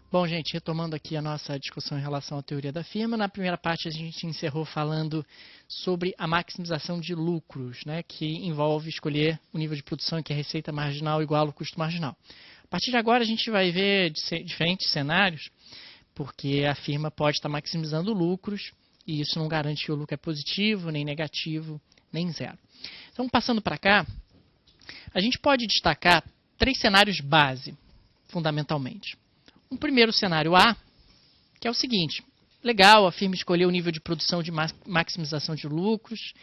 Bom, gente, retomando aqui a nossa discussão em relação à teoria da firma, na primeira parte a gente encerrou falando sobre a maximização de lucros, né, que envolve escolher o nível de produção em que a receita marginal iguala ao custo marginal. A partir de agora a gente vai ver diferentes cenários, porque a firma pode estar maximizando lucros e isso não garante que o lucro é positivo, nem negativo, nem zero. Então, passando para cá, a gente pode destacar 3 cenários base, fundamentalmente. Um primeiro cenário A, que é o seguinte: legal, a firma escolheu o nível de produção de maximização de lucros,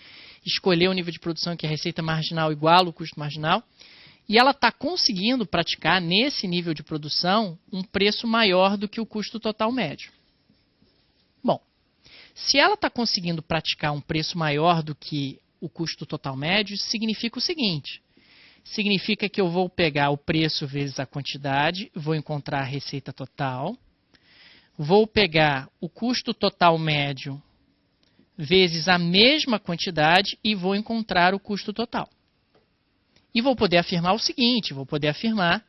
escolheu o nível de produção em que a receita marginal iguala o custo marginal, e ela está conseguindo praticar nesse nível de produção um preço maior do que o custo total médio. Bom, se ela está conseguindo praticar um preço maior do que o custo total médio, isso significa o seguinte: significa que eu vou pegar o preço vezes a quantidade, vou encontrar a receita total, vou pegar o custo total médio vezes a mesma quantidade e vou encontrar o custo total. E vou poder afirmar o seguinte, vou poder afirmar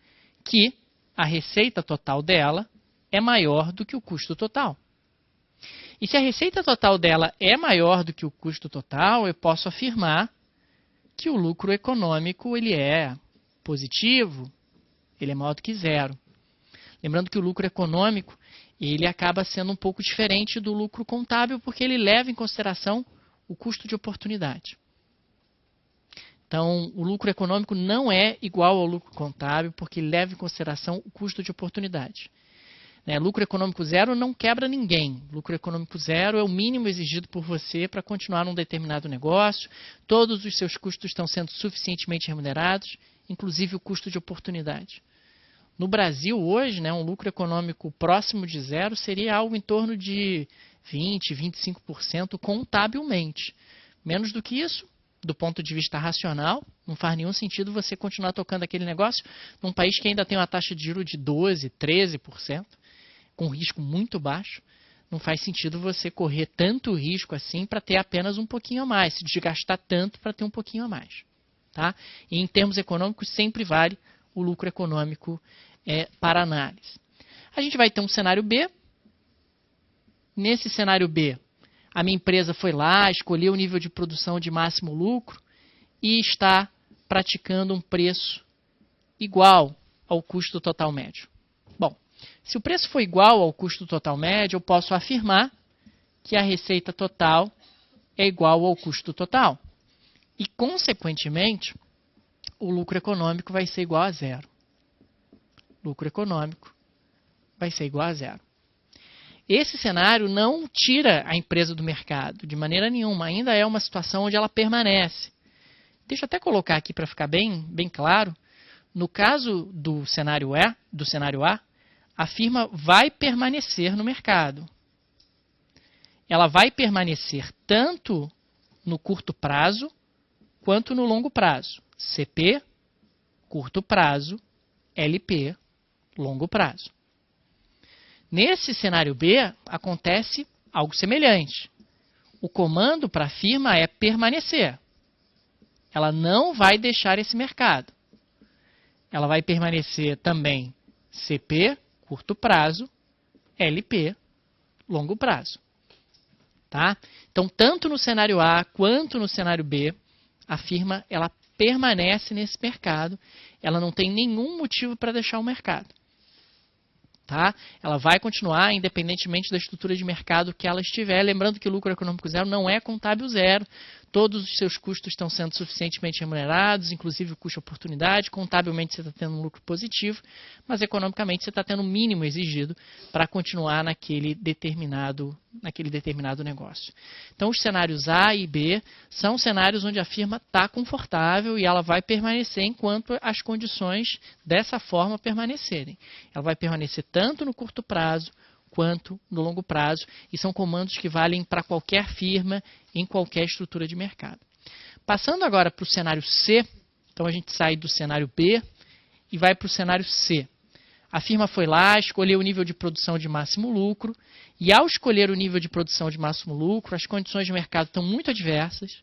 que a receita total dela é maior do que o custo total. E se a receita total dela é maior do que o custo total, eu posso afirmar que o lucro econômico ele é positivo, ele é maior do que zero. Lembrando que o lucro econômico ele acaba sendo um pouco diferente do lucro contábil, porque ele leva em consideração o custo de oportunidade. Então, o lucro econômico não é igual ao lucro contábil, porque ele leva em consideração o custo de oportunidade. Lucro econômico zero não quebra ninguém. Lucro econômico zero é o mínimo exigido por você para continuar num determinado negócio. Todos os seus custos estão sendo suficientemente remunerados, inclusive o custo de oportunidade. No Brasil, hoje, um lucro econômico próximo de zero seria algo em torno de 20%, 25% contabilmente. Menos do que isso, do ponto de vista racional, não faz nenhum sentido você continuar tocando aquele negócio num país que ainda tem uma taxa de juros de 12%, 13%. Com risco muito baixo, não faz sentido você correr tanto risco assim para ter apenas um pouquinho a mais, se desgastar tanto para ter um pouquinho a mais. Tá? E em termos econômicos, sempre vale o lucro econômico para análise. A gente vai ter um cenário B. Nesse cenário B, a minha empresa foi lá, escolheu o nível de produção de máximo lucro e está praticando um preço igual ao custo total médio. Bom, se o preço for igual ao custo total médio, eu posso afirmar que a receita total é igual ao custo total. E, consequentemente, o lucro econômico vai ser igual a zero. Lucro econômico vai ser igual a zero. Esse cenário não tira a empresa do mercado, de maneira nenhuma. Ainda é uma situação onde ela permanece. Deixa eu até colocar aqui para ficar bem claro. No caso do cenário A, a firma vai permanecer no mercado. Ela vai permanecer tanto no curto prazo quanto no longo prazo. CP, curto prazo, LP, longo prazo. Nesse cenário B, acontece algo semelhante. O comando para a firma é permanecer. Ela não vai deixar esse mercado. Ela vai permanecer também CP, curto prazo, LP, longo prazo. Tá? Então, tanto no cenário A quanto no cenário B, a firma ela permanece nesse mercado, ela não tem nenhum motivo para deixar o mercado. Tá? Ela vai continuar independentemente da estrutura de mercado que ela estiver. Lembrando que o lucro econômico zero não é contábil zero. Todos os seus custos estão sendo suficientemente remunerados, inclusive o custo de oportunidade. Contabilmente você está tendo um lucro positivo, mas economicamente você está tendo o mínimo exigido para continuar naquele determinado negócio. Então, os cenários A e B são cenários onde a firma está confortável e ela vai permanecer enquanto as condições dessa forma permanecerem. Ela vai permanecer tanto no curto prazo quanto no longo prazo, e são comandos que valem para qualquer firma, em qualquer estrutura de mercado. Passando agora para o cenário C, então a gente sai do cenário B e vai para o cenário C. A firma foi lá, escolheu o nível de produção de máximo lucro, e ao escolher o nível de produção de máximo lucro, as condições de mercado estão muito adversas,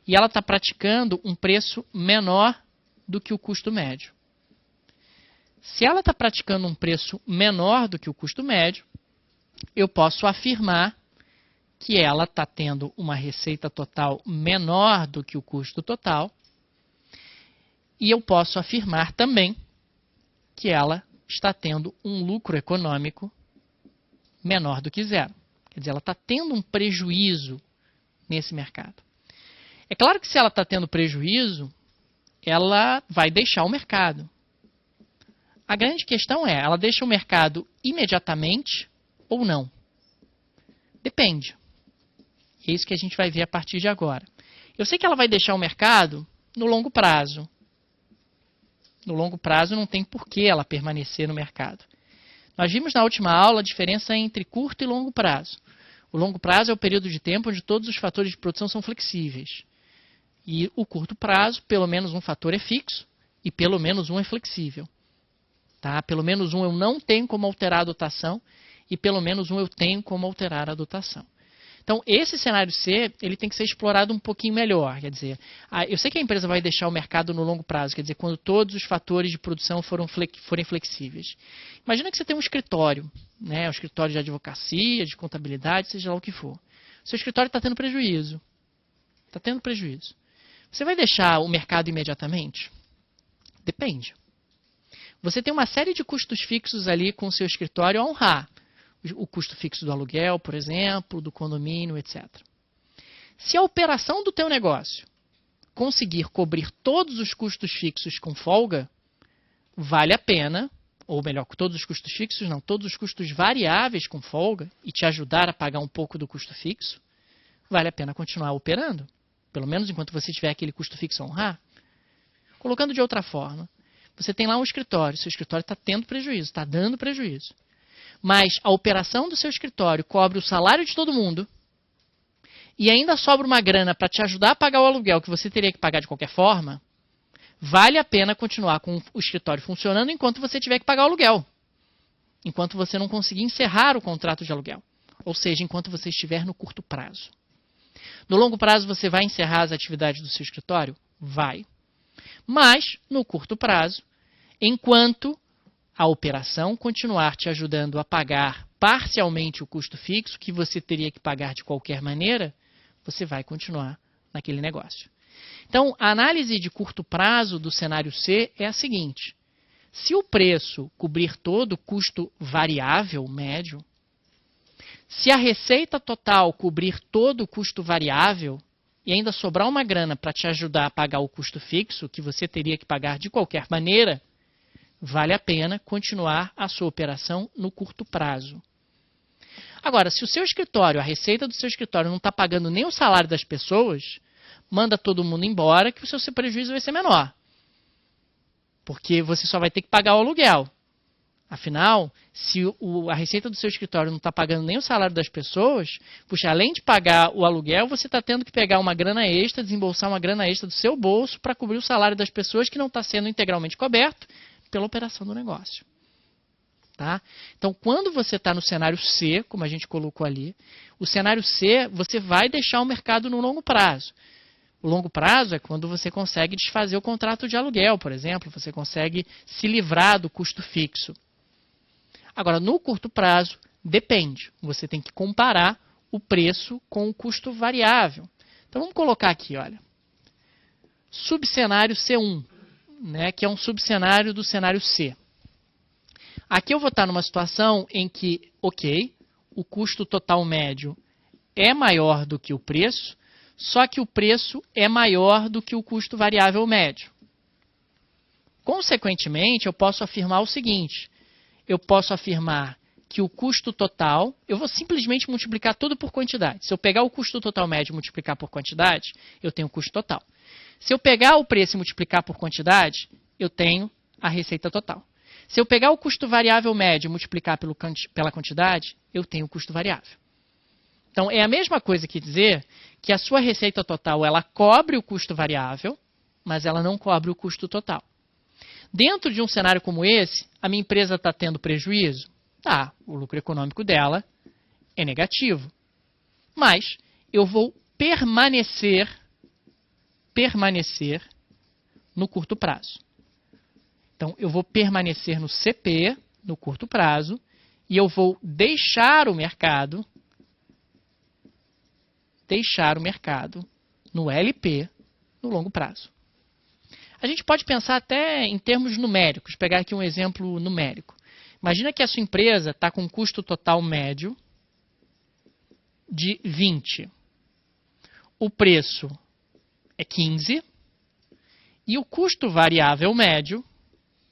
e ela está praticando um preço menor do que o custo médio. Se ela está praticando um preço menor do que o custo médio, eu posso afirmar que ela está tendo uma receita total menor do que o custo total. E eu posso afirmar também que ela está tendo um lucro econômico menor do que zero. Quer dizer, ela está tendo um prejuízo nesse mercado. É claro que se ela está tendo prejuízo, ela vai deixar o mercado. A grande questão é, ela deixa o mercado imediatamente ou não? Depende. É isso que a gente vai ver a partir de agora. Eu sei que ela vai deixar o mercado no longo prazo. No longo prazo não tem por que ela permanecer no mercado. Nós vimos na última aula a diferença entre curto e longo prazo. O longo prazo é o período de tempo onde todos os fatores de produção são flexíveis. E o curto prazo, pelo menos um fator é fixo e pelo menos um é flexível. Tá? Pelo menos um eu não tenho como alterar a dotação e pelo menos um eu tenho como alterar a dotação. Então, esse cenário C, ele tem que ser explorado um pouquinho melhor. Quer dizer, eu sei que a empresa vai deixar o mercado no longo prazo, quer dizer, quando todos os fatores de produção forem flexíveis. Imagina que você tem um escritório, né, um escritório de advocacia, de contabilidade, seja lá o que for. O seu escritório está tendo prejuízo. Está tendo prejuízo. Você vai deixar o mercado imediatamente? Depende. Você tem uma série de custos fixos ali com o seu escritório a honrar. O custo fixo do aluguel, por exemplo, do condomínio, etc. Se a operação do teu negócio conseguir cobrir todos os custos fixos com folga, vale a pena, ou melhor, todos os custos fixos não, todos os custos variáveis com folga e te ajudar a pagar um pouco do custo fixo, vale a pena continuar operando, pelo menos enquanto você tiver aquele custo fixo a honrar. Colocando de outra forma, você tem lá um escritório, seu escritório está tendo prejuízo, está dando prejuízo. Mas a operação do seu escritório cobre o salário de todo mundo e ainda sobra uma grana para te ajudar a pagar o aluguel que você teria que pagar de qualquer forma, vale a pena continuar com o escritório funcionando enquanto você tiver que pagar o aluguel. Enquanto você não conseguir encerrar o contrato de aluguel. Ou seja, enquanto você estiver no curto prazo. No longo prazo você vai encerrar as atividades do seu escritório? Vai. Mas, no curto prazo, enquanto a operação continuar te ajudando a pagar parcialmente o custo fixo, que você teria que pagar de qualquer maneira, você vai continuar naquele negócio. Então, a análise de curto prazo do cenário C é a seguinte. Se o preço cobrir todo o custo variável médio, se a receita total cobrir todo o custo variável e ainda sobrar uma grana para te ajudar a pagar o custo fixo, que você teria que pagar de qualquer maneira, vale a pena continuar a sua operação no curto prazo. Agora, se o seu escritório, a receita do seu escritório não está pagando nem o salário das pessoas, manda todo mundo embora que o seu prejuízo vai ser menor. Porque você só vai ter que pagar o aluguel. Afinal, se a receita do seu escritório não está pagando nem o salário das pessoas, puxa, além de pagar o aluguel, você está tendo que pegar uma grana extra, desembolsar uma grana extra do seu bolso para cobrir o salário das pessoas que não está sendo integralmente coberto pela operação do negócio. Tá? Então, quando você está no cenário C, como a gente colocou ali, o cenário C, você vai deixar o mercado no longo prazo. O longo prazo é quando você consegue desfazer o contrato de aluguel, por exemplo, você consegue se livrar do custo fixo. Agora, no curto prazo, depende. Você tem que comparar o preço com o custo variável. Então, vamos colocar aqui, olha. Subcenário C1, né, que é um subcenário do cenário C. Aqui eu vou estar numa situação em que, ok, o custo total médio é maior do que o preço, só que o preço é maior do que o custo variável médio. Consequentemente, eu posso afirmar o seguinte, eu posso afirmar que o custo total, eu vou simplesmente multiplicar tudo por quantidade. Se eu pegar o custo total médio e multiplicar por quantidade, eu tenho o custo total. Se eu pegar o preço e multiplicar por quantidade, eu tenho a receita total. Se eu pegar o custo variável médio e multiplicar pela quantidade, eu tenho o custo variável. Então, é a mesma coisa que dizer que a sua receita total ela cobre o custo variável, mas ela não cobre o custo total. Dentro de um cenário como esse, a minha empresa está tendo prejuízo? Tá, o lucro econômico dela é negativo. Mas eu vou permanecer no curto prazo. Então, eu vou permanecer no CP, no curto prazo, e eu vou deixar o mercado no LP, no longo prazo. A gente pode pensar até em termos numéricos, pegar aqui um exemplo numérico. Imagina que a sua empresa está com um custo total médio de 20. O preço é 15 e o custo variável médio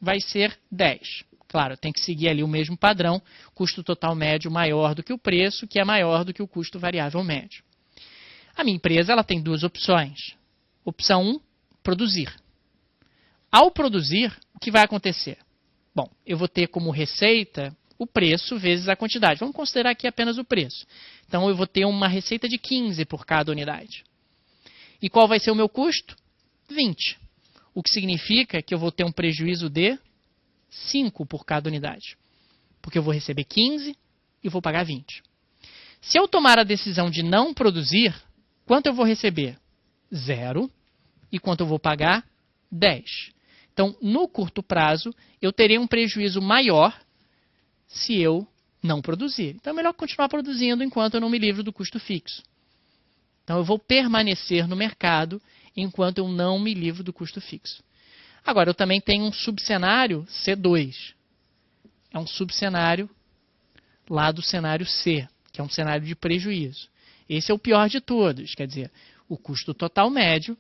vai ser 10. Claro, tem que seguir ali o mesmo padrão, custo total médio maior do que o preço, que é maior do que o custo variável médio. A minha empresa ela tem duas opções. Opção 1, produzir. Ao produzir, o que vai acontecer? Bom, eu vou ter como receita o preço vezes a quantidade. Vamos considerar aqui apenas o preço. Então, eu vou ter uma receita de 15 por cada unidade. E qual vai ser o meu custo? 20. O que significa que eu vou ter um prejuízo de 5 por cada unidade. Porque eu vou receber 15 e vou pagar 20. Se eu tomar a decisão de não produzir, quanto eu vou receber? 0. E quanto eu vou pagar? 10. Então, no curto prazo, eu terei um prejuízo maior se eu não produzir. Então, é melhor continuar produzindo enquanto eu não me livro do custo fixo. Então, eu vou permanecer no mercado enquanto eu não me livro do custo fixo. Agora, eu também tenho um subcenário C2. É um subcenário lá do cenário C, que é um cenário de prejuízo. Esse é o pior de todos, quer dizer, o custo total médio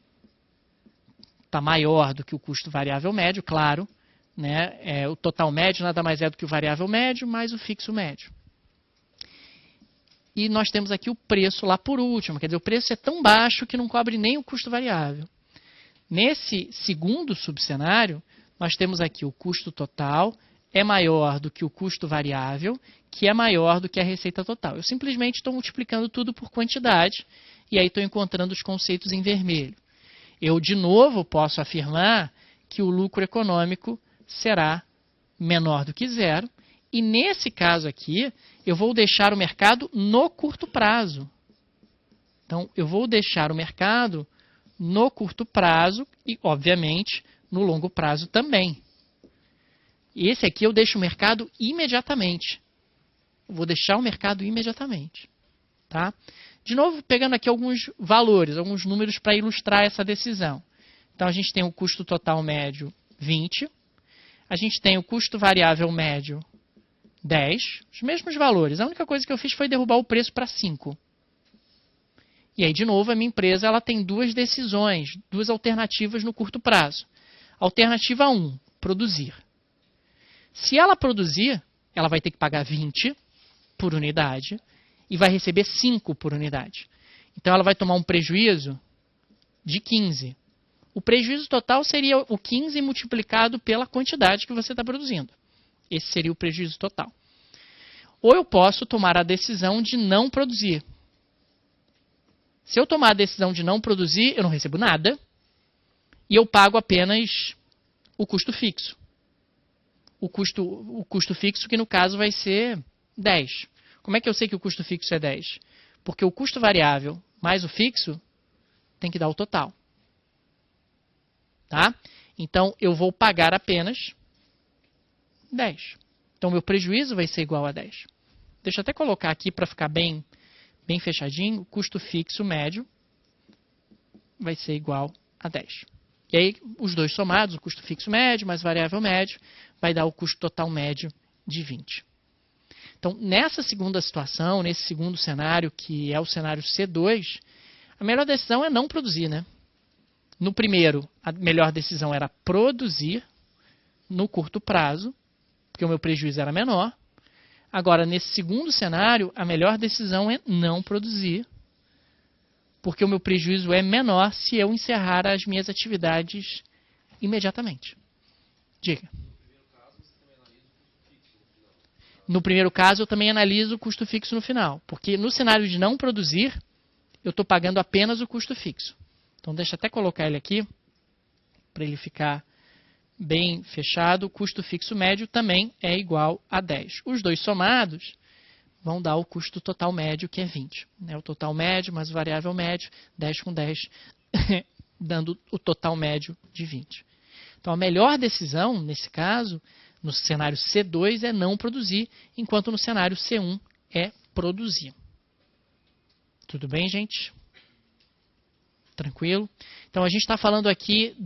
está maior do que o custo variável médio, claro. Né? O total médio nada mais é do que o variável médio mais o fixo médio. E nós temos aqui o preço lá por último, quer dizer, o preço é tão baixo que não cobre nem o custo variável. Nesse segundo subcenário, nós temos aqui o custo total é maior do que o custo variável, que é maior do que a receita total. Eu simplesmente estou multiplicando tudo por quantidade e aí estou encontrando os conceitos em vermelho. Eu, de novo, posso afirmar que o lucro econômico será menor do que 0. E, nesse caso aqui, eu vou deixar o mercado no curto prazo. Então, eu vou deixar o mercado no curto prazo e, obviamente, no longo prazo também. E esse aqui eu deixo o mercado imediatamente. Eu vou deixar o mercado imediatamente. Tá? De novo, pegando aqui alguns valores, alguns números para ilustrar essa decisão. Então, a gente tem o custo total médio 20. A gente tem o custo variável médio 10. Os mesmos valores. A única coisa que eu fiz foi derrubar o preço para 5. E aí, de novo, a minha empresa ela tem duas decisões, duas alternativas no curto prazo. Alternativa 1, produzir. Se ela produzir, ela vai ter que pagar 20 por unidade e vai receber 5 por unidade. Então, ela vai tomar um prejuízo de 15. O prejuízo total seria o 15 multiplicado pela quantidade que você está produzindo. Esse seria o prejuízo total. Ou eu posso tomar a decisão de não produzir. Se eu tomar a decisão de não produzir, eu não recebo nada e eu pago apenas o custo fixo. O custo fixo que, no caso, vai ser 10. Como é que eu sei que o custo fixo é 10? Porque o custo variável mais o fixo tem que dar o total. Tá? Então, eu vou pagar apenas 10. Então, meu prejuízo vai ser igual a 10. Deixa eu até colocar aqui para ficar bem fechadinho. O custo fixo médio vai ser igual a 10. E aí, os dois somados, o custo fixo médio mais variável médio, vai dar o custo total médio de 20. Então, nessa segunda situação, nesse segundo cenário, que é o cenário C2, a melhor decisão é não produzir, né? No primeiro, a melhor decisão era produzir no curto prazo, porque o meu prejuízo era menor. Agora, nesse segundo cenário, a melhor decisão é não produzir, porque o meu prejuízo é menor se eu encerrar as minhas atividades imediatamente. Diga. No primeiro caso, eu também analiso o custo fixo no final, porque no cenário de não produzir, eu estou pagando apenas o custo fixo. Então, deixa eu até colocar ele aqui, para ele ficar bem fechado. O custo fixo médio também é igual a 10. Os dois somados vão dar o custo total médio, que é 20. O total médio mais o variável médio, 10 com 10, dando o total médio de 20. Então, a melhor decisão, nesse caso, no cenário C2, é não produzir, enquanto no cenário C1 é produzir. Tudo bem, gente? Tranquilo? Então, a gente está falando aqui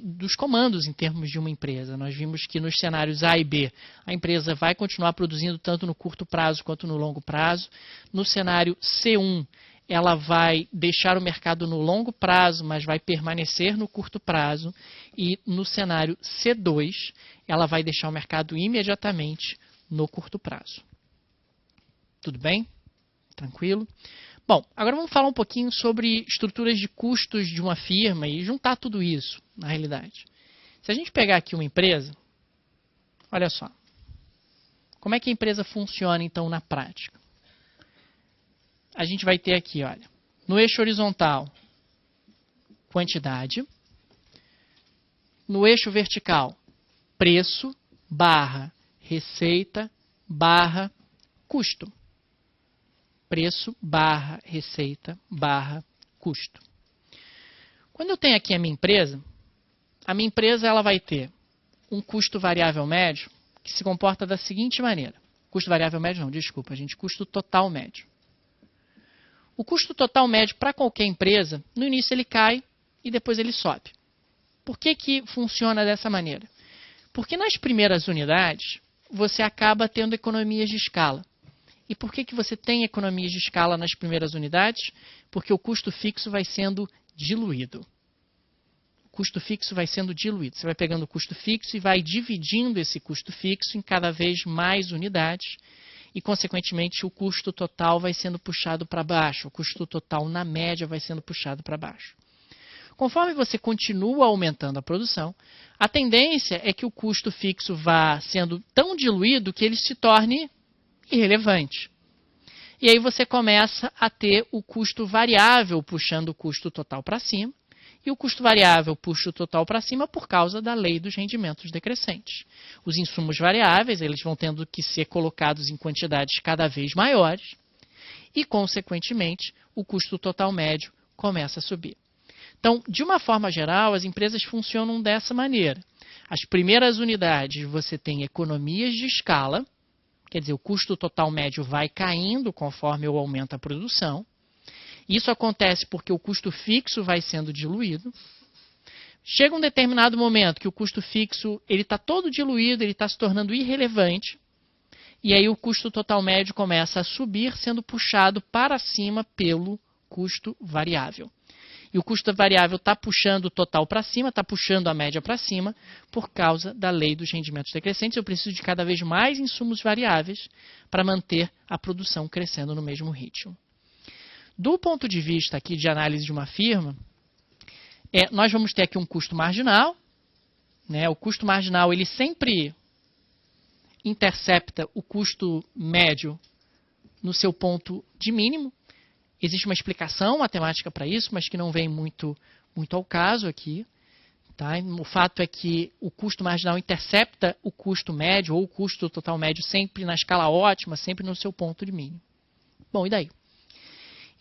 dos comandos em termos de uma empresa. Nós vimos que nos cenários A e B, a empresa vai continuar produzindo tanto no curto prazo quanto no longo prazo. No cenário C1, ela vai deixar o mercado no longo prazo, mas vai permanecer no curto prazo. E no cenário C2, ela vai deixar o mercado imediatamente no curto prazo. Tudo bem? Tranquilo? Bom, agora vamos falar um pouquinho sobre estruturas de custos de uma firma e juntar tudo isso, na realidade. Se a gente pegar aqui uma empresa, olha só. Como é que a empresa funciona, então, na prática? A gente vai ter aqui, olha, no eixo horizontal, quantidade. No eixo vertical, preço, barra, receita, barra, custo. Preço, barra, receita, barra, custo. Quando eu tenho aqui a minha empresa ela vai ter um custo variável médio que se comporta da seguinte maneira. Custo variável médio não, desculpa, gente, custo total médio. O custo total médio para qualquer empresa, no início ele cai e depois ele sobe. Por que que funciona dessa maneira? Porque nas primeiras unidades você acaba tendo economias de escala. E por que que você tem economias de escala nas primeiras unidades? Porque o custo fixo vai sendo diluído. O custo fixo vai sendo diluído. Você vai pegando o custo fixo e vai dividindo esse custo fixo em cada vez mais unidades e, consequentemente, o custo total vai sendo puxado para baixo. O custo total, na média, vai sendo puxado para baixo. Conforme você continua aumentando a produção, a tendência é que o custo fixo vá sendo tão diluído que ele se torne irrelevante. E aí você começa a ter o custo variável puxando o custo total para cima, e o custo variável puxa o total para cima por causa da lei dos rendimentos decrescentes. Os insumos variáveis, eles vão tendo que ser colocados em quantidades cada vez maiores, e, consequentemente, o custo total médio começa a subir. Então, de uma forma geral, as empresas funcionam dessa maneira. As primeiras unidades você tem economias de escala, quer dizer, o custo total médio vai caindo conforme eu aumento a produção. Isso acontece porque o custo fixo vai sendo diluído. Chega um determinado momento que o custo fixo está todo diluído, ele está se tornando irrelevante. E aí o custo total médio começa a subir, sendo puxado para cima pelo custo variável. E o custo variável está puxando o total para cima, está puxando a média para cima, por causa da lei dos rendimentos decrescentes. Eu preciso de cada vez mais insumos variáveis para manter a produção crescendo no mesmo ritmo. Do ponto de vista aqui de análise de uma firma, nós vamos ter aqui um custo marginal. Né? O custo marginal ele sempre intercepta o custo médio no seu ponto de mínimo. Existe uma explicação matemática para isso, mas que não vem muito ao caso aqui. Tá? O fato é que o custo marginal intercepta o custo médio ou o custo total médio sempre na escala ótima, sempre no seu ponto de mínimo. Bom, e daí?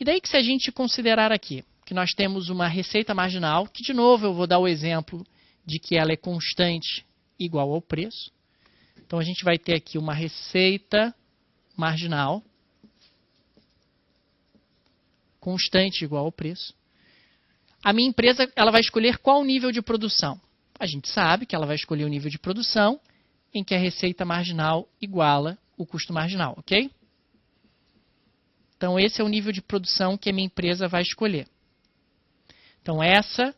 E daí que se a gente considerar aqui que nós temos uma receita marginal, que de novo eu vou dar o exemplo de que ela é constante igual ao preço. Então a gente vai ter aqui uma receita marginal constante igual ao preço. A minha empresa ela vai escolher qual nível de produção? A gente sabe que ela vai escolher o nível de produção em que a receita marginal iguala o custo marginal, ok? Então esse é o nível de produção que a minha empresa vai escolher. Então essa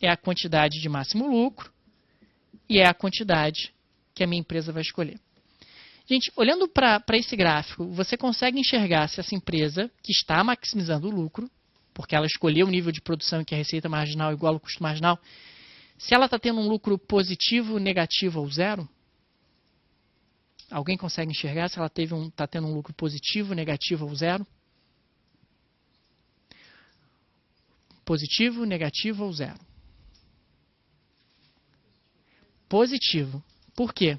é a quantidade de máximo lucro e é a quantidade que a minha empresa vai escolher. Gente, olhando para esse gráfico, você consegue enxergar se essa empresa que está maximizando o lucro, porque ela escolheu o nível de produção em que a receita marginal iguala o custo marginal, se ela está tendo um lucro positivo, negativo ou zero? Alguém consegue enxergar se ela está tendo um lucro positivo, negativo ou zero? Positivo, negativo ou zero? Positivo. Por quê?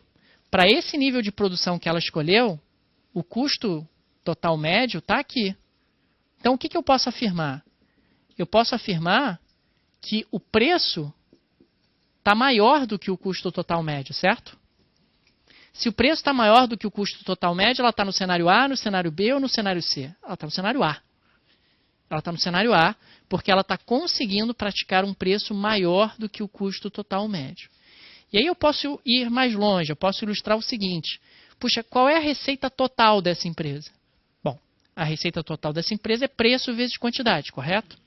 Para esse nível de produção que ela escolheu, o custo total médio está aqui. Então, o que eu posso afirmar? Eu posso afirmar que o preço está maior do que o custo total médio, certo? Se o preço está maior do que o custo total médio, ela está no cenário A, no cenário B ou no cenário C? Ela está no cenário A. Ela está no cenário A porque ela está conseguindo praticar um preço maior do que o custo total médio. E aí eu posso ir mais longe, eu posso ilustrar o seguinte. Puxa, qual é a receita total dessa empresa? Bom, a receita total dessa empresa é preço vezes quantidade, correto?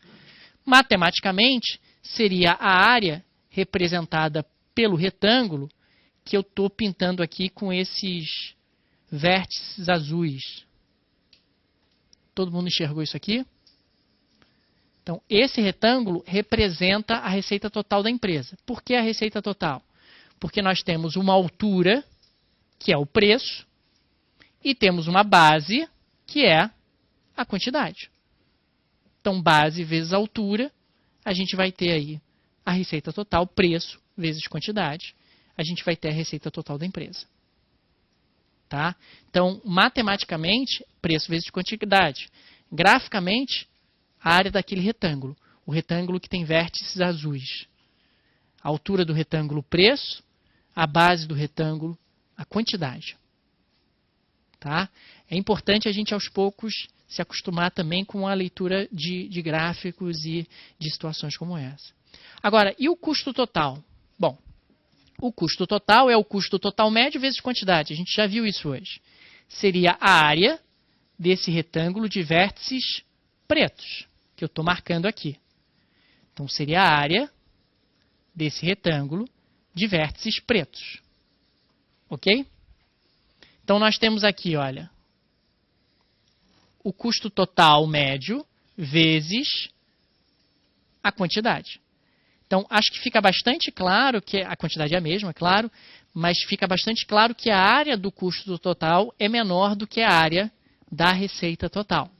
Matematicamente, seria a área representada pelo retângulo que eu estou pintando aqui com esses vértices azuis. Todo mundo enxergou isso aqui? Então, esse retângulo representa a receita total da empresa. Por que a receita total? Porque nós temos uma altura, que é o preço, e temos uma base, que é a quantidade. Então, base vezes altura, a gente vai ter aí a receita total, preço vezes quantidade. A gente vai ter a receita total da empresa. Tá? Então, matematicamente, preço vezes quantidade. Graficamente, a área daquele retângulo. O retângulo que tem vértices azuis. A altura do retângulo, preço. A base do retângulo, a quantidade. Tá? É importante a gente, aos poucos, se acostumar também com a leitura de gráficos e de situações como essa. Agora, e o custo total? Bom, o custo total é o custo total médio vezes quantidade. A gente já viu isso hoje. Seria a área desse retângulo de vértices pretos, que eu estou marcando aqui. Então, seria a área desse retângulo de vértices pretos. Ok? Então, nós temos aqui, olha, o custo total médio vezes a quantidade. Então, acho que fica bastante claro que a quantidade é a mesma, é claro, mas fica bastante claro que a área do custo total é menor do que a área da receita total.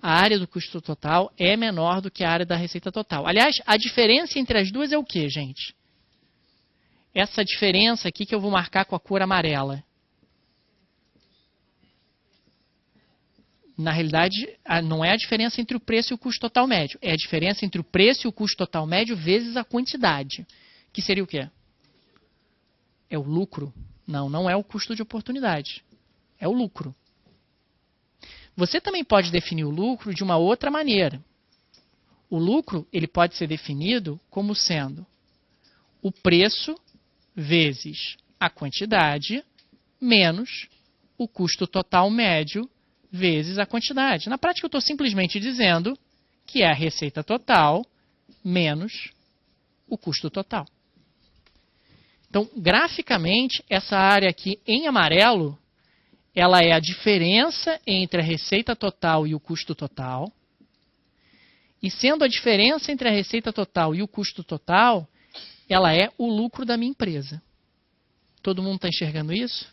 A área do custo total é menor do que a área da receita total. Aliás, a diferença entre as duas é o quê, gente? Essa diferença aqui que eu vou marcar com a cor amarela. Na realidade, não é a diferença entre o preço e o custo total médio. É a diferença entre o preço e o custo total médio vezes a quantidade. Que seria o quê? É o lucro. Não, não é o custo de oportunidade. É o lucro. Você também pode definir o lucro de uma outra maneira. O lucro ele pode ser definido como sendo o preço vezes a quantidade menos o custo total médio vezes a quantidade. Na prática, eu estou simplesmente dizendo que é a receita total menos o custo total. Então, graficamente, essa área aqui em amarelo, ela é a diferença entre a receita total e o custo total. E sendo a diferença entre a receita total e o custo total, ela é o lucro da minha empresa. Todo mundo está enxergando isso?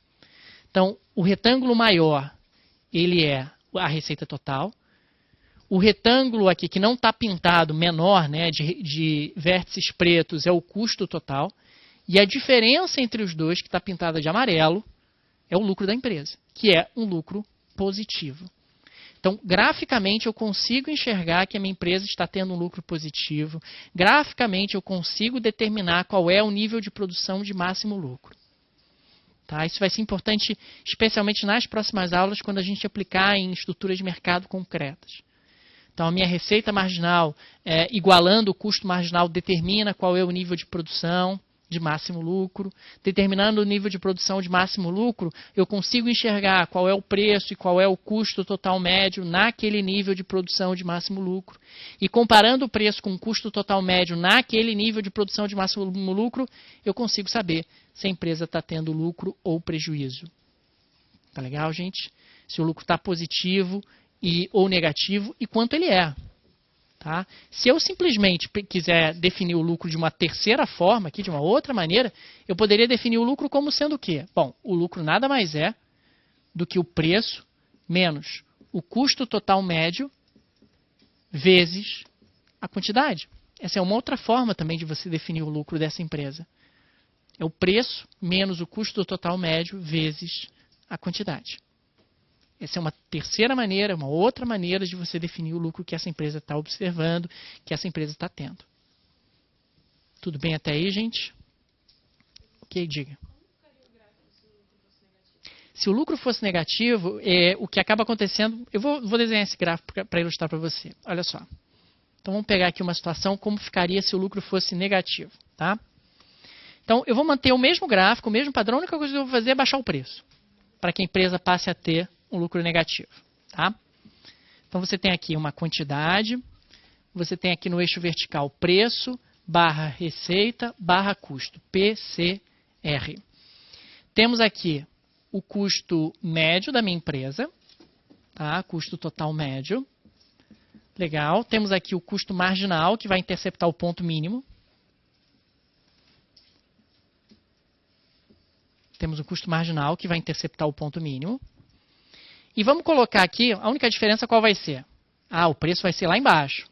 Então, o retângulo maior, ele é a receita total. O retângulo aqui, que não está pintado, menor, né, de vértices pretos, é o custo total. E a diferença entre os dois, que está pintada de amarelo, é o lucro da empresa, que é um lucro positivo. Então, graficamente, eu consigo enxergar que a minha empresa está tendo um lucro positivo. Graficamente, eu consigo determinar qual é o nível de produção de máximo lucro. Tá? Isso vai ser importante, especialmente nas próximas aulas, quando a gente aplicar em estruturas de mercado concretas. Então, a minha receita marginal, igualando o custo marginal, determina qual é o nível de produção de máximo lucro. Determinando o nível de produção de máximo lucro, eu consigo enxergar qual é o preço e qual é o custo total médio naquele nível de produção de máximo lucro. E comparando o preço com o custo total médio naquele nível de produção de máximo lucro, eu consigo saber se a empresa está tendo lucro ou prejuízo. Tá legal, gente? Se o lucro está positivo ou negativo e quanto ele é. Tá? Se eu simplesmente quiser definir o lucro de uma terceira forma, aqui, de uma outra maneira, eu poderia definir o lucro como sendo o quê? Bom, o lucro nada mais é do que o preço menos o custo total médio vezes a quantidade. Essa é uma outra forma também de você definir o lucro dessa empresa. É o preço menos o custo total médio vezes a quantidade. Essa é uma terceira maneira, uma outra maneira de você definir o lucro que essa empresa está observando, que essa empresa está tendo. Tudo bem até aí, gente? Ok, diga. Se o lucro fosse negativo, o que acaba acontecendo... Eu vou desenhar esse gráfico para ilustrar para você. Olha só. Então, vamos pegar aqui uma situação, como ficaria se o lucro fosse negativo. Tá? Então, eu vou manter o mesmo gráfico, o mesmo padrão. A única coisa que eu vou fazer é baixar o preço, para que a empresa passe a ter um lucro negativo. Tá? Então, você tem aqui uma quantidade, você tem aqui no eixo vertical preço, barra receita, barra custo, PCR. Temos aqui o custo médio da minha empresa, tá? Custo total médio. Legal. Temos aqui o custo marginal, que vai interceptar o ponto mínimo. Temos o custo marginal, que vai interceptar o ponto mínimo. E vamos colocar aqui, a única diferença qual vai ser? O preço vai ser lá embaixo.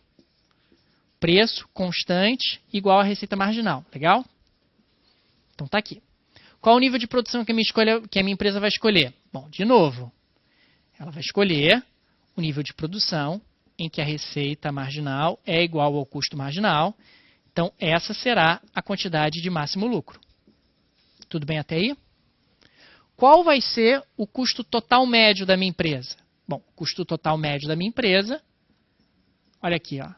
Preço constante igual a receita marginal. Legal? Então tá aqui. Qual o nível de produção que a minha empresa vai escolher? Bom, de novo, ela vai escolher o nível de produção em que a receita marginal é igual ao custo marginal. Então, essa será a quantidade de máximo lucro. Tudo bem até aí? Qual vai ser o custo total médio da minha empresa? Bom, o custo total médio da minha empresa, olha aqui, ó,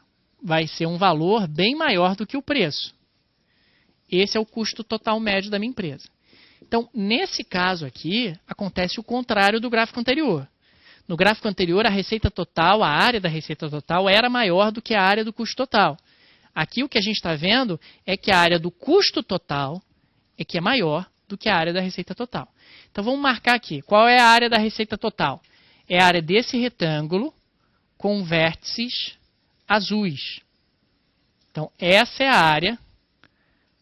vai ser um valor bem maior do que o preço. Esse é o custo total médio da minha empresa. Então, nesse caso aqui, acontece o contrário do gráfico anterior. No gráfico anterior, a receita total, a área da receita total, era maior do que a área do custo total. Aqui o que a gente está vendo é que a área do custo total é que é maior do que a área da receita total. Então, vamos marcar aqui. Qual é a área da receita total? É a área desse retângulo com vértices azuis. Então, essa é a área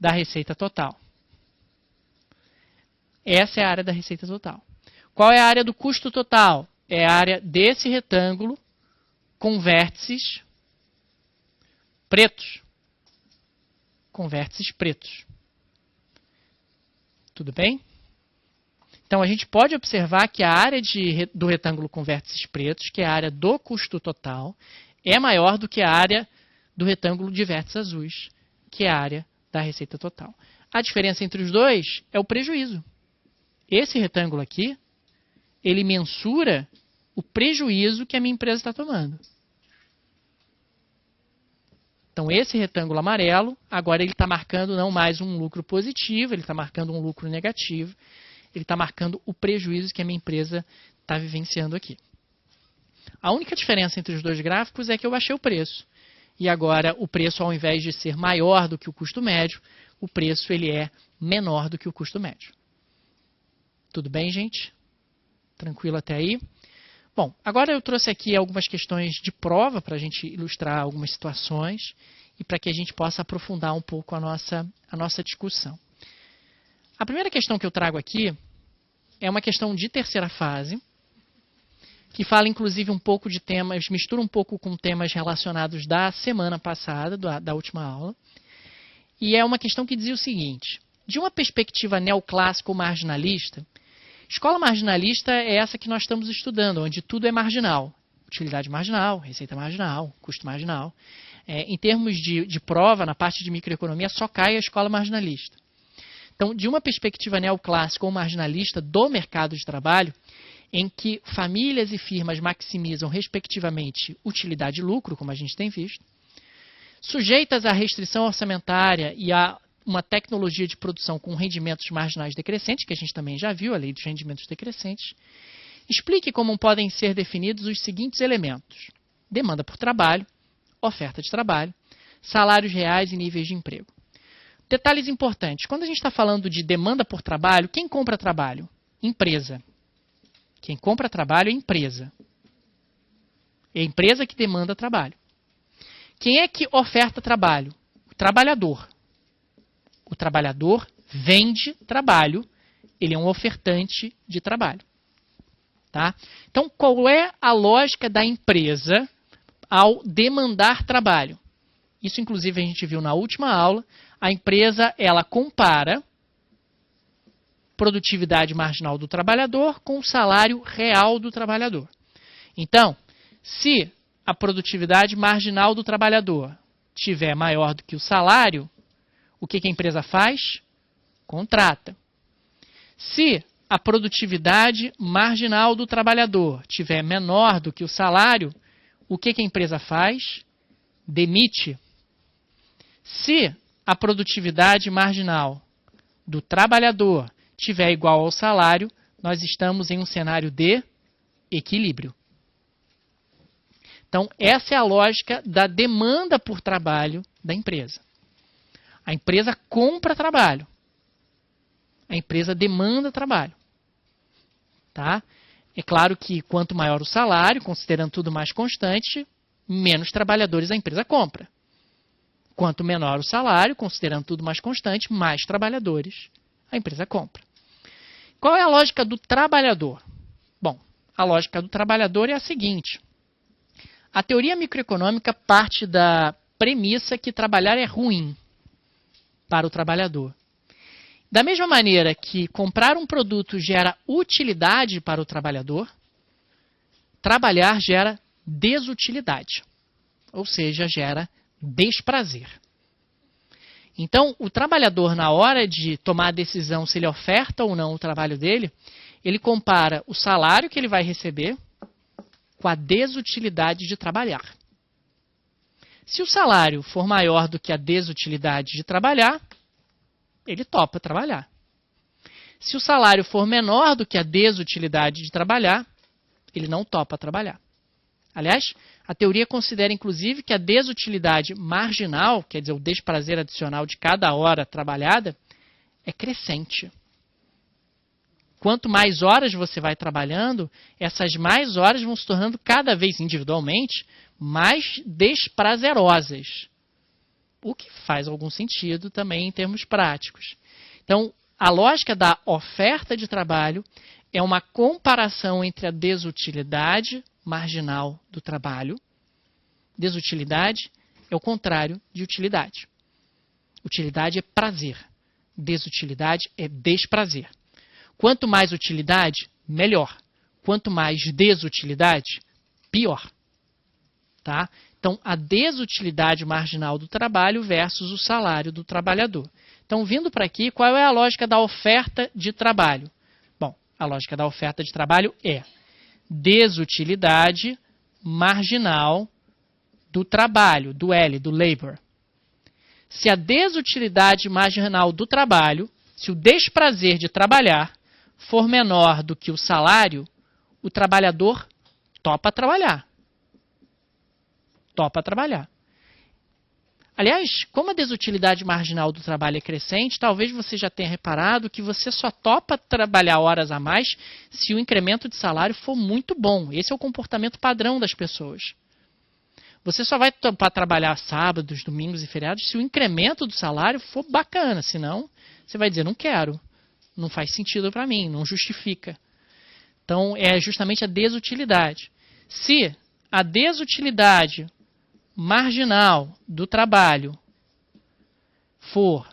da receita total. Essa é a área da receita total. Qual é a área do custo total? É a área desse retângulo com vértices pretos. Com vértices pretos. Tudo bem? Então, a gente pode observar que a área do retângulo com vértices pretos, que é a área do custo total, é maior do que a área do retângulo de vértices azuis, que é a área da receita total. A diferença entre os dois é o prejuízo. Esse retângulo aqui, ele mensura o prejuízo que a minha empresa está tomando. Então, esse retângulo amarelo, agora ele está marcando não mais um lucro positivo, ele está marcando um lucro negativo, ele está marcando o prejuízo que a minha empresa está vivenciando aqui. A única diferença entre os dois gráficos é que eu baixei o preço. E agora, o preço, ao invés de ser maior do que o custo médio, o preço ele é menor do que o custo médio. Tudo bem, gente? Tranquilo até aí? Bom, agora eu trouxe aqui algumas questões de prova para a gente ilustrar algumas situações e para que a gente possa aprofundar um pouco a nossa discussão. A primeira questão que eu trago aqui é uma questão de terceira fase, que fala inclusive um pouco de temas, mistura um pouco com temas relacionados da semana passada, da última aula, e é uma questão que dizia o seguinte: de uma perspectiva neoclássica ou marginalista, escola marginalista é essa que nós estamos estudando, onde tudo é marginal. Utilidade marginal, receita marginal, custo marginal. Em termos de prova, na parte de microeconomia, só cai a escola marginalista. Então, de uma perspectiva neoclássica ou marginalista do mercado de trabalho, em que famílias e firmas maximizam, respectivamente, utilidade e lucro, como a gente tem visto, sujeitas à restrição orçamentária e a uma tecnologia de produção com rendimentos marginais decrescentes, que a gente também já viu, a lei dos rendimentos decrescentes, explique como podem ser definidos os seguintes elementos: demanda por trabalho, oferta de trabalho, salários reais e níveis de emprego. Detalhes importantes: quando a gente está falando de demanda por trabalho, quem compra trabalho? Empresa. Quem compra trabalho é empresa. É a empresa que demanda trabalho. Quem é que oferta trabalho? O trabalhador. O trabalhador vende trabalho, ele é um ofertante de trabalho. Tá? Então, qual é a lógica da empresa ao demandar trabalho? Isso, inclusive, a gente viu na última aula. A empresa, ela compara produtividade marginal do trabalhador com o salário real do trabalhador. Então, se a produtividade marginal do trabalhador tiver maior do que o salário, o que a empresa faz? Contrata. Se a produtividade marginal do trabalhador tiver menor do que o salário, o que a empresa faz? Demite. Se a produtividade marginal do trabalhador tiver igual ao salário, nós estamos em um cenário de equilíbrio. Então, essa é a lógica da demanda por trabalho da empresa. A empresa compra trabalho. A empresa demanda trabalho. Tá? É claro que quanto maior o salário, considerando tudo mais constante, menos trabalhadores a empresa compra. Quanto menor o salário, considerando tudo mais constante, mais trabalhadores a empresa compra. Qual é a lógica do trabalhador? Bom, a lógica do trabalhador é a seguinte. A teoria microeconômica parte da premissa que trabalhar é ruim para o trabalhador. Da mesma maneira que comprar um produto gera utilidade para o trabalhador, trabalhar gera desutilidade, ou seja, gera desprazer. Então, o trabalhador, na hora de tomar a decisão se ele oferta ou não o trabalho dele, ele compara o salário que ele vai receber com a desutilidade de trabalhar. Se o salário for maior do que a desutilidade de trabalhar, ele topa trabalhar. Se o salário for menor do que a desutilidade de trabalhar, ele não topa trabalhar. Aliás, a teoria considera inclusive que a desutilidade marginal, quer dizer, o desprazer adicional de cada hora trabalhada, é crescente. Quanto mais horas você vai trabalhando, essas mais horas vão se tornando cada vez individualmente mais desprazerosas. O que faz algum sentido também em termos práticos. Então, a lógica da oferta de trabalho é uma comparação entre a desutilidade marginal do trabalho. Desutilidade é o contrário de utilidade. Utilidade é prazer. Desutilidade é desprazer. Quanto mais utilidade, melhor. Quanto mais desutilidade, pior. Tá? Então, a desutilidade marginal do trabalho versus o salário do trabalhador. Então, vindo para aqui, qual é a lógica da oferta de trabalho? Bom, a lógica da oferta de trabalho é desutilidade marginal do trabalho, do L, do labor. Se a desutilidade marginal do trabalho, se o desprazer de trabalhar for menor do que o salário, o trabalhador topa trabalhar. Topa trabalhar. Aliás, como a desutilidade marginal do trabalho é crescente, talvez você já tenha reparado que você só topa trabalhar horas a mais se o incremento de salário for muito bom. Esse é o comportamento padrão das pessoas. Você só vai topar trabalhar sábados, domingos e feriados se o incremento do salário for bacana. Senão, você vai dizer, não quero. Não faz sentido para mim, não justifica. Então, é justamente a desutilidade. Se a desutilidade marginal do trabalho for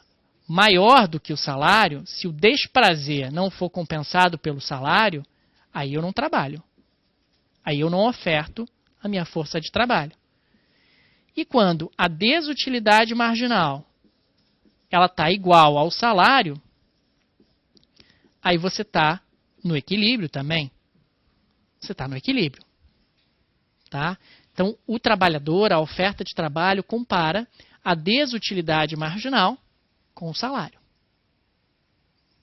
maior do que o salário, se o desprazer não for compensado pelo salário, aí eu não trabalho. Aí eu não oferto a minha força de trabalho. E quando a desutilidade marginal ela está igual ao salário, aí você está no equilíbrio também. Você está no equilíbrio. Tá? Então, o trabalhador, a oferta de trabalho, compara a desutilidade marginal com o salário.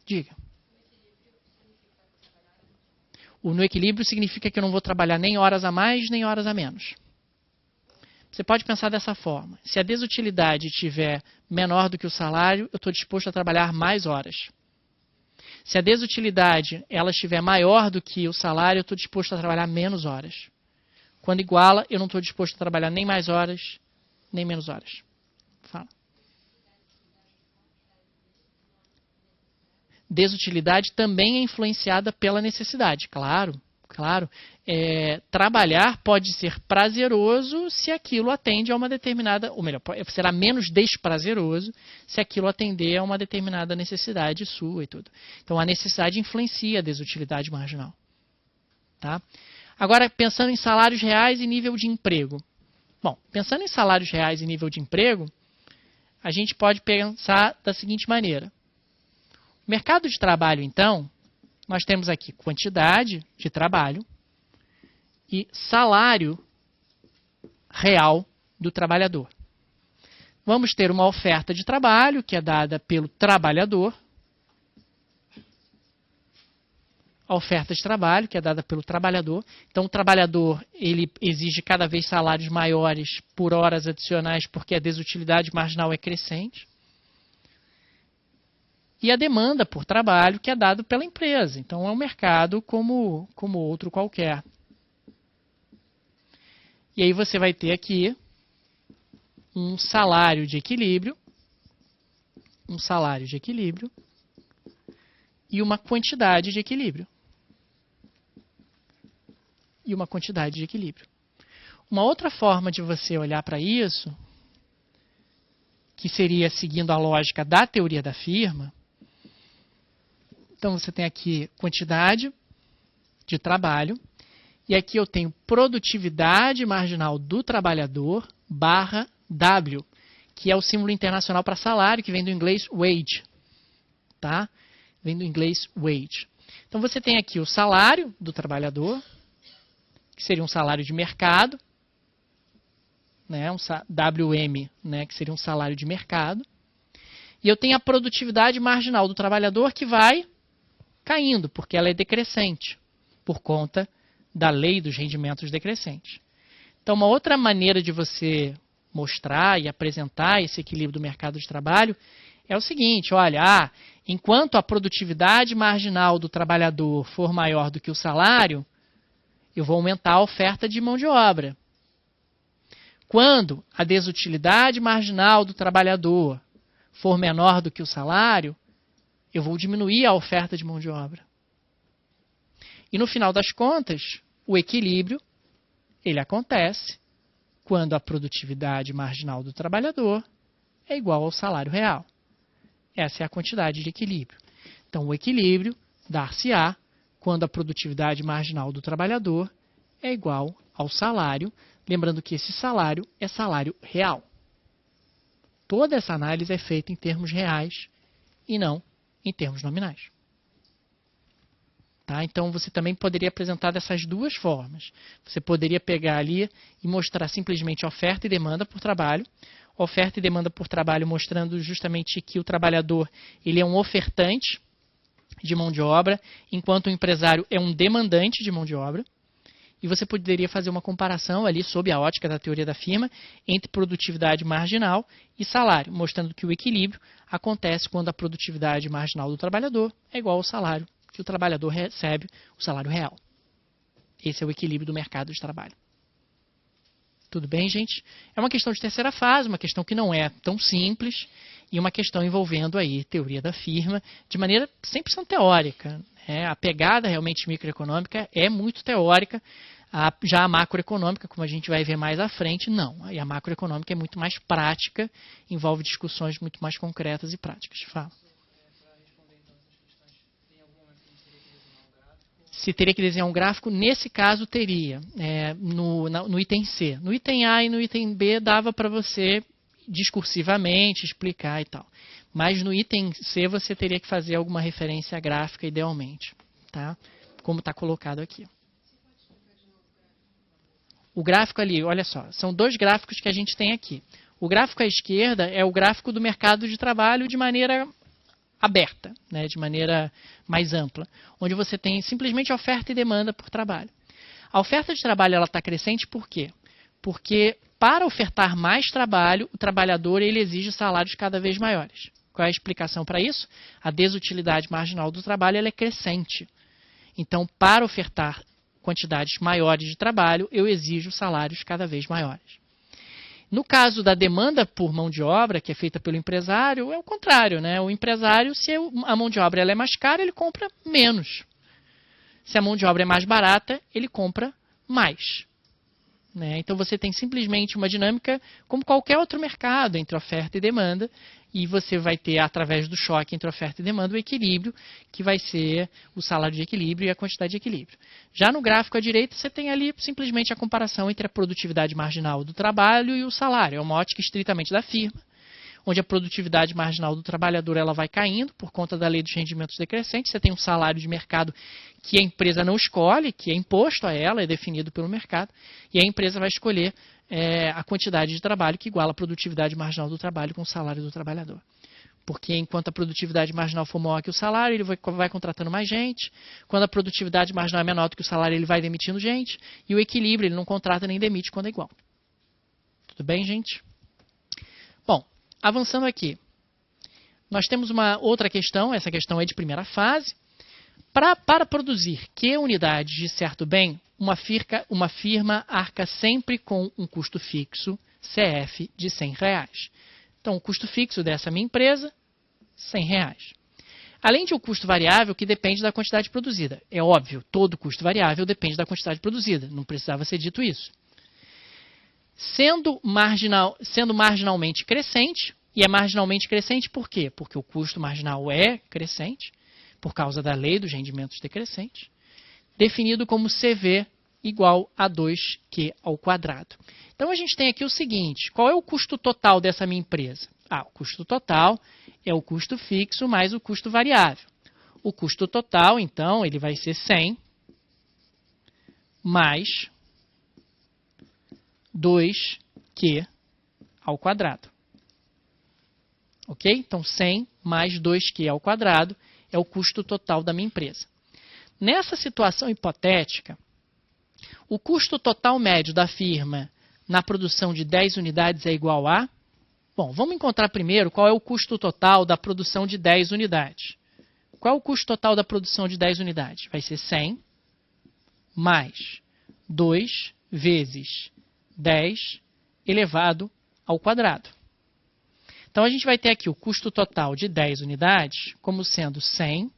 Diga. O no equilíbrio significa que eu não vou trabalhar nem horas a mais, nem horas a menos. Você pode pensar dessa forma. Se a desutilidade estiver menor do que o salário, eu estou disposto a trabalhar mais horas. Se a desutilidade ela estiver maior do que o salário, eu estou disposto a trabalhar menos horas. Quando iguala, eu não estou disposto a trabalhar nem mais horas, nem menos horas. Fala. Desutilidade também é influenciada pela necessidade, claro. Claro, trabalhar pode ser prazeroso se aquilo atende a uma determinada, ou melhor, será menos desprazeroso se aquilo atender a uma determinada necessidade sua e tudo. Então, a necessidade influencia a desutilidade marginal. Tá? Agora, pensando em salários reais e nível de emprego. Bom, pensando em salários reais e nível de emprego, a gente pode pensar da seguinte maneira. O mercado de trabalho, então, nós temos aqui quantidade de trabalho e salário real do trabalhador. Vamos ter uma oferta de trabalho que é dada pelo trabalhador. A oferta de trabalho que é dada pelo trabalhador. Então, o trabalhador ele exige cada vez salários maiores por horas adicionais porque a desutilidade marginal é crescente. E a demanda por trabalho que é dado pela empresa. Então, é um mercado como outro qualquer. E aí você vai ter aqui um salário de equilíbrio, e uma quantidade de equilíbrio. Uma outra forma de você olhar para isso, que seria seguindo a lógica da teoria da firma, então você tem aqui quantidade de trabalho, e aqui eu tenho produtividade marginal do trabalhador barra W, que é o símbolo internacional para salário, que vem do inglês wage. Tá? Vem do inglês wage. Então você tem aqui o salário do trabalhador, que seria um salário de mercado, né? Um WM, né? Que seria um salário de mercado. E eu tenho a produtividade marginal do trabalhador que vai caindo, porque ela é decrescente, por conta da lei dos rendimentos decrescentes. Então, uma outra maneira de você mostrar e apresentar esse equilíbrio do mercado de trabalho é o seguinte, olha, enquanto a produtividade marginal do trabalhador for maior do que o salário, eu vou aumentar a oferta de mão de obra. Quando a desutilidade marginal do trabalhador for menor do que o salário, eu vou diminuir a oferta de mão de obra. E no final das contas, o equilíbrio, ele acontece quando a produtividade marginal do trabalhador é igual ao salário real. Essa é a quantidade de equilíbrio. Então, o equilíbrio dar-se-á quando a produtividade marginal do trabalhador é igual ao salário, lembrando que esse salário é salário real. Toda essa análise é feita em termos reais e não em termos nominais. Tá? Então, você também poderia apresentar dessas duas formas. Você poderia pegar ali e mostrar simplesmente oferta e demanda por trabalho. Oferta e demanda por trabalho mostrando justamente que o trabalhador ele é um ofertante de mão de obra, enquanto o empresário é um demandante de mão de obra. E você poderia fazer uma comparação ali, sob a ótica da teoria da firma, entre produtividade marginal e salário, mostrando que o equilíbrio acontece quando a produtividade marginal do trabalhador é igual ao salário que o trabalhador recebe, o salário real. Esse é o equilíbrio do mercado de trabalho. Tudo bem, gente? É uma questão de terceira fase, uma questão que não é tão simples e uma questão envolvendo aí teoria da firma de maneira 100% teórica. A pegada realmente microeconômica é muito teórica, já a macroeconômica, como a gente vai ver mais à frente, não. E a macroeconômica é muito mais prática, envolve discussões muito mais concretas e práticas. Fala. Se teria que desenhar um gráfico, nesse caso teria, no item C. No item A e no item B dava para você discursivamente explicar e tal. Mas no item C você teria que fazer alguma referência gráfica idealmente, tá? Como está colocado aqui. O gráfico ali, olha só, são dois gráficos que a gente tem aqui. O gráfico à esquerda é o gráfico do mercado de trabalho de maneira aberta, né, de maneira mais ampla, onde você tem simplesmente oferta e demanda por trabalho. A oferta de trabalho está crescente por quê? Porque para ofertar mais trabalho, o trabalhador ele exige salários cada vez maiores. Qual é a explicação para isso? A desutilidade marginal do trabalho ela é crescente. Então, para ofertar quantidades maiores de trabalho, eu exijo salários cada vez maiores. No caso da demanda por mão de obra, que é feita pelo empresário, é o contrário, né? O empresário, se a mão de obra ela é mais cara, ele compra menos. Se a mão de obra é mais barata, ele compra mais. Né? Então você tem simplesmente uma dinâmica como qualquer outro mercado entre oferta e demanda, e você vai ter, através do choque entre oferta e demanda, o equilíbrio, que vai ser o salário de equilíbrio e a quantidade de equilíbrio. Já no gráfico à direita, você tem ali simplesmente a comparação entre a produtividade marginal do trabalho e o salário. É uma ótica estritamente da firma, onde a produtividade marginal do trabalhador ela vai caindo por conta da lei dos rendimentos decrescentes. Você tem um salário de mercado que a empresa não escolhe, que é imposto a ela, é definido pelo mercado, e a empresa vai escolher a quantidade de trabalho que iguala a produtividade marginal do trabalho com o salário do trabalhador. Porque enquanto a produtividade marginal for maior que o salário, ele vai contratando mais gente. Quando a produtividade marginal é menor do que o salário, ele vai demitindo gente. E o equilíbrio, ele não contrata nem demite quando é igual. Tudo bem, gente? Bom, avançando aqui. Nós temos uma outra questão, essa questão é de primeira fase. Para produzir Q unidades de certo bem, uma firma arca sempre com um custo fixo, CF, de R$100. Então, o custo fixo dessa minha empresa, R$100. Além de um custo variável que depende da quantidade produzida. É óbvio, todo custo variável depende da quantidade produzida. Não precisava ser dito isso. Sendo marginalmente crescente, e é marginalmente crescente por quê? Porque o custo marginal é crescente, por causa da lei dos rendimentos decrescentes, definido como CV igual a 2Q ao quadrado. Então, a gente tem aqui o seguinte, qual é o custo total dessa minha empresa? O custo total é o custo fixo mais o custo variável. O custo total, então, ele vai ser 100 mais 2Q ao quadrado. Ok? Então, 100 mais 2Q ao quadrado é o custo total da minha empresa. Nessa situação hipotética, o custo total médio da firma na produção de 10 unidades é igual a... Bom, vamos encontrar primeiro qual é o custo total da produção de 10 unidades. Qual é o custo total da produção de 10 unidades? Vai ser 100 mais 2 vezes 10 elevado ao quadrado. Então, a gente vai ter aqui o custo total de 10 unidades como sendo 100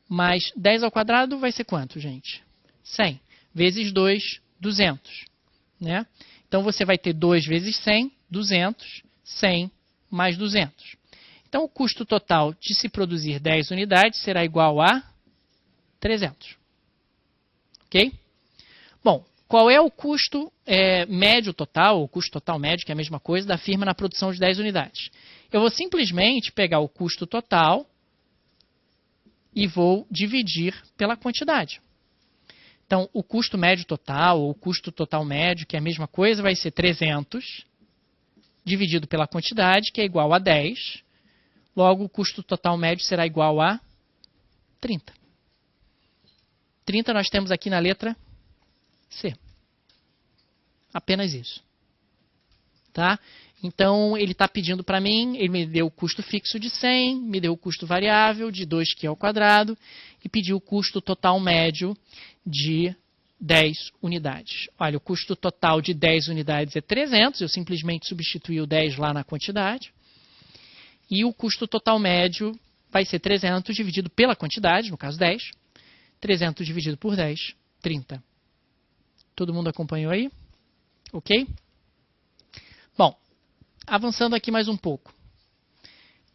mais 10 ao quadrado vai ser quanto, gente? 100 vezes 2, 200. Né? Então, você vai ter 2 vezes 100, 200, 100 mais 200. Então, o custo total de se produzir 10 unidades será igual a 300. Ok? Bom, qual é o custo médio total, o custo total médio, que é a mesma coisa, da firma na produção de 10 unidades? Eu vou simplesmente pegar o custo total e vou dividir pela quantidade. Então, o custo médio total, ou o custo total médio, que é a mesma coisa, vai ser 300 dividido pela quantidade, que é igual a 10. Logo, o custo total médio será igual a 30. 30 nós temos aqui na letra C. Apenas isso. Tá? Então, ele está pedindo para mim, ele me deu o custo fixo de 100, me deu o custo variável de 2Q ao quadrado e pediu o custo total médio de 10 unidades. Olha, o custo total de 10 unidades é 300, eu simplesmente substituí o 10 lá na quantidade. E o custo total médio vai ser 300 dividido pela quantidade, no caso 10. 300 dividido por 10, 30. Todo mundo acompanhou aí? Ok? Bom, avançando aqui mais um pouco.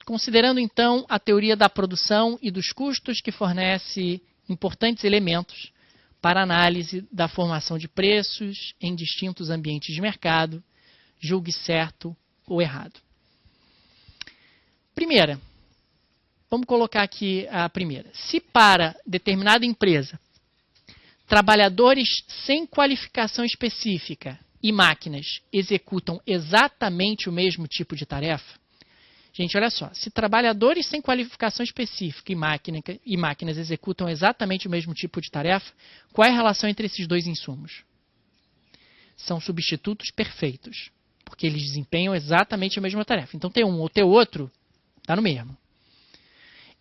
Considerando então a teoria da produção e dos custos que fornece importantes elementos para análise da formação de preços em distintos ambientes de mercado, julgue certo ou errado. Primeira, vamos colocar aqui a primeira. Se para determinada empresa, trabalhadores sem qualificação específica e máquinas executam exatamente o mesmo tipo de tarefa, gente, olha só, se trabalhadores sem qualificação específica e máquinas executam exatamente o mesmo tipo de tarefa, qual é a relação entre esses dois insumos? São substitutos perfeitos, porque eles desempenham exatamente a mesma tarefa. Então, ter um ou ter outro, está no mesmo.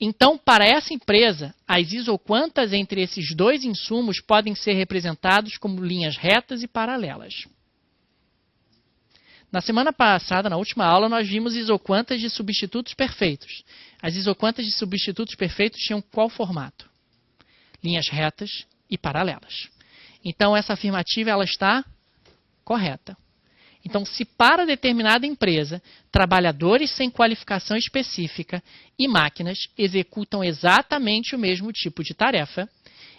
Então, para essa empresa, as isoquantas entre esses dois insumos podem ser representados como linhas retas e paralelas. Na semana passada, na última aula, nós vimos isoquantas de substitutos perfeitos. As isoquantas de substitutos perfeitos tinham qual formato? Linhas retas e paralelas. Então, essa afirmativa ela está correta. Então, se para determinada empresa, trabalhadores sem qualificação específica e máquinas executam exatamente o mesmo tipo de tarefa,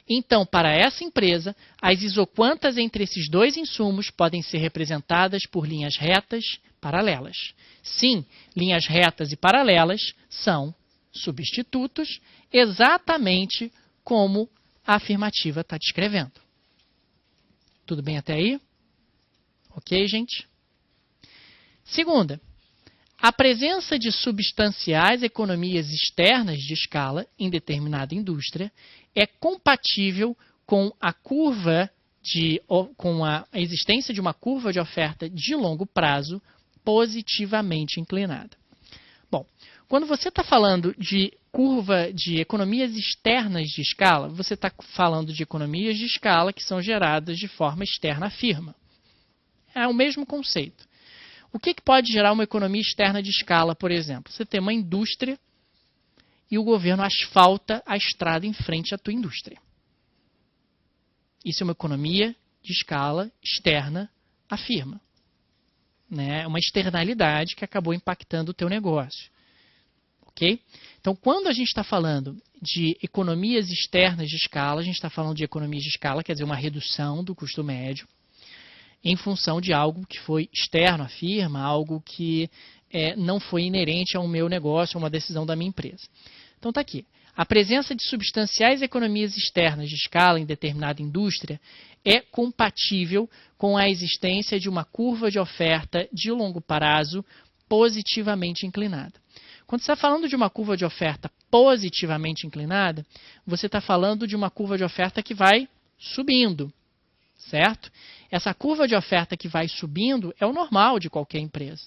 Então, para essa empresa, as isoquantas entre esses dois insumos podem ser representadas por linhas retas paralelas. Sim, linhas retas e paralelas são substitutos, exatamente como a afirmativa está descrevendo. Tudo bem até aí? Ok, gente? Segunda, a presença de substanciais economias externas de escala em determinada indústria é compatível com a existência de uma curva de oferta de longo prazo positivamente inclinada. Bom, quando você está falando de curva de economias externas de escala, você está falando de economias de escala que são geradas de forma externa à firma. É o mesmo conceito. O que pode gerar uma economia externa de escala, por exemplo? Você tem uma indústria e o governo asfalta a estrada em frente à tua indústria. Isso é uma economia de escala externa à firma. Né? Uma externalidade que acabou impactando o teu negócio. Ok? Então, quando a gente está falando de economias externas de escala, a gente está falando de economias de escala, quer dizer, uma redução do custo médio, em função de algo que foi externo à firma, algo que não foi inerente ao meu negócio, a uma decisão da minha empresa. Então está aqui. A presença de substanciais economias externas de escala em determinada indústria é compatível com a existência de uma curva de oferta de longo prazo positivamente inclinada. Quando você está falando de uma curva de oferta positivamente inclinada, você está falando de uma curva de oferta que vai subindo. Certo? Essa curva de oferta que vai subindo é o normal de qualquer empresa.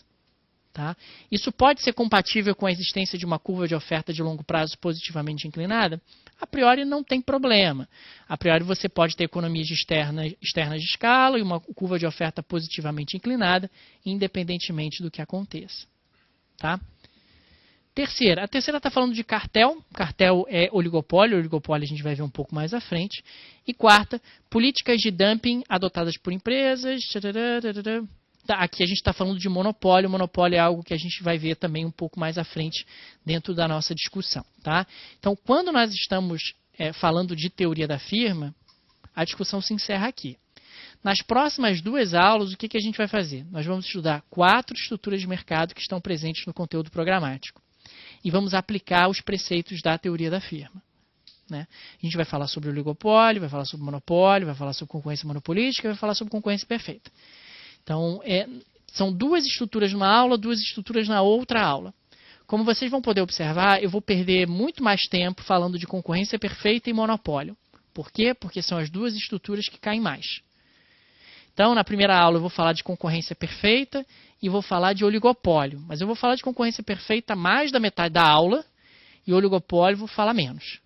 Tá? Isso pode ser compatível com a existência de uma curva de oferta de longo prazo positivamente inclinada? A priori não tem problema. A priori você pode ter economias externas de escala e uma curva de oferta positivamente inclinada, independentemente do que aconteça. Tá? A terceira está falando de cartel. Cartel é oligopólio. Oligopólio a gente vai ver um pouco mais à frente. E quarta, políticas de dumping adotadas por empresas. Aqui a gente está falando de monopólio. Monopólio é algo que a gente vai ver também um pouco mais à frente dentro da nossa discussão. Tá? Então, quando nós estamos falando de teoria da firma, a discussão se encerra aqui. Nas próximas 2 aulas, o que a gente vai fazer? Nós vamos estudar 4 estruturas de mercado que estão presentes no conteúdo programático. E vamos aplicar os preceitos da teoria da firma. Né? A gente vai falar sobre oligopólio, vai falar sobre monopólio, vai falar sobre concorrência monopolística, vai falar sobre concorrência perfeita. Então, são 2 estruturas numa aula, 2 estruturas na outra aula. Como vocês vão poder observar, eu vou perder muito mais tempo falando de concorrência perfeita e monopólio. Por quê? Porque são as 2 estruturas que caem mais. Então, na primeira aula eu vou falar de concorrência perfeita e vou falar de oligopólio. Mas eu vou falar de concorrência perfeita mais da metade da aula e oligopólio vou falar menos.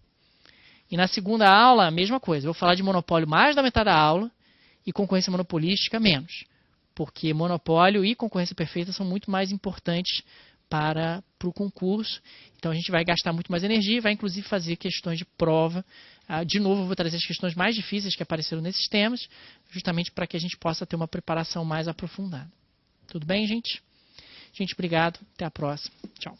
E na segunda aula, a mesma coisa. Eu vou falar de monopólio mais da metade da aula e concorrência monopolística menos. Porque monopólio e concorrência perfeita são muito mais importantes para o concurso. Então, a gente vai gastar muito mais energia e vai, inclusive, fazer questões de prova. De novo, eu vou trazer as questões mais difíceis que apareceram nesses temas, justamente para que a gente possa ter uma preparação mais aprofundada. Tudo bem, gente? Gente, obrigado. Até a próxima. Tchau.